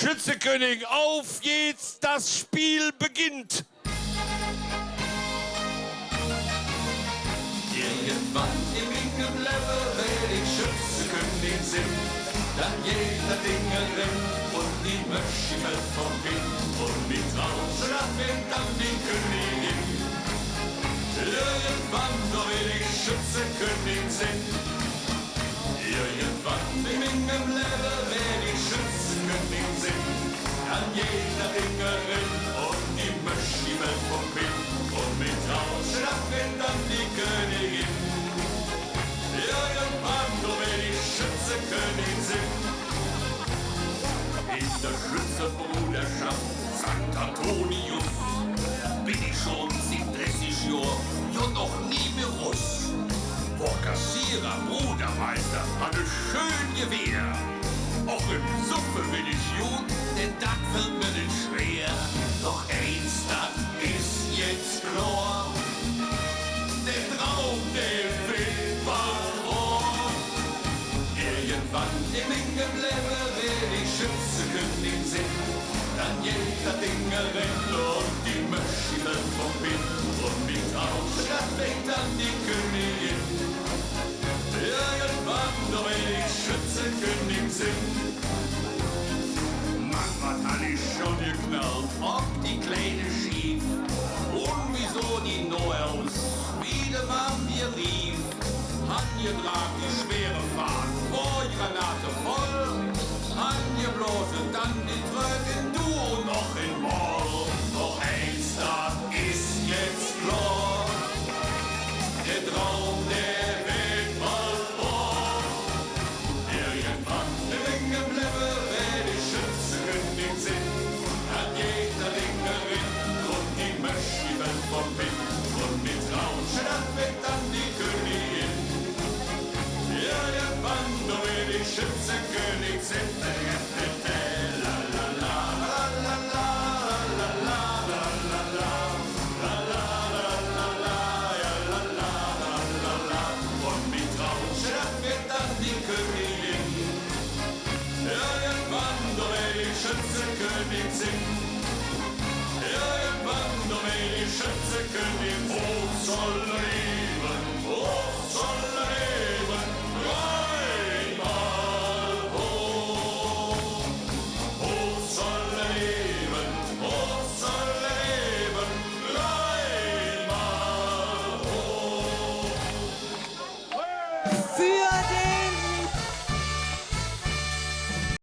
Schützekönig, auf geht's, das Spiel beginnt. Irgendwann im Ingenlevel werde ich Schützekönig sind. Dann jeder Dinge rennt und die Möschi fällt vom Wind. Und mit Rauschschlag wird dann die Königin. Irgendwann noch will ich Schützekönig sind. Irgendwann im Ingenlevel werde ich Schützekönig sind. Dann jeder Dinge rennt und die Möschi fällt vom Wind. Und mit Rauschschlag wird dann die Königin. Irgendwann nur will ich Schützekönig sind. In der Schützenbruderschaft St. Antonius bin ich schon 37 Jahre, ja noch nie mehr Russ. Vor Kassierer, Brudermeister, hatte schön Gewehr. Auch im Suppe bin ich gut, denn das wird mir nicht schwer. Doch eins, das ist jetzt klar, der Traum, der wird verloren. Irgendwann im Ingenlevel werde ich Schützekönig sind. Dann jeder Dinge rennt und die Möschi fällt vom Wind. Und mit Rauschschlag fängt dann die Königin. Irgendwann noch will ich Schützekönig sind. Mann, was hat ich schon geknallt, ob die Kleine schief. Und wieso die Noels wieder mal mir rief. Hanje trag die schwere Fahrt, vor Granate voll. Hanje blose dann die Tröten, du noch in Moll. Doch eins, das ist jetzt klar, der Traum, der wird bald wahr. Irgendwann im Ingenlevel werde ich Schützekönig sind. An jeder Dinge Rind und die Möschi fällt vom Wind. Und mit Rauschschlag wird dann die Königin. Irgendwann nur will ich Schützekönig sind. La la la, la la la, la la la, la la la, la la la, ja la la la la. Und mit Rauschschlag wird dann die Königin. Irgendwann nur will ich Schützekönig sind. Irgendwann nur will ich Schützekönig. Wo soll ich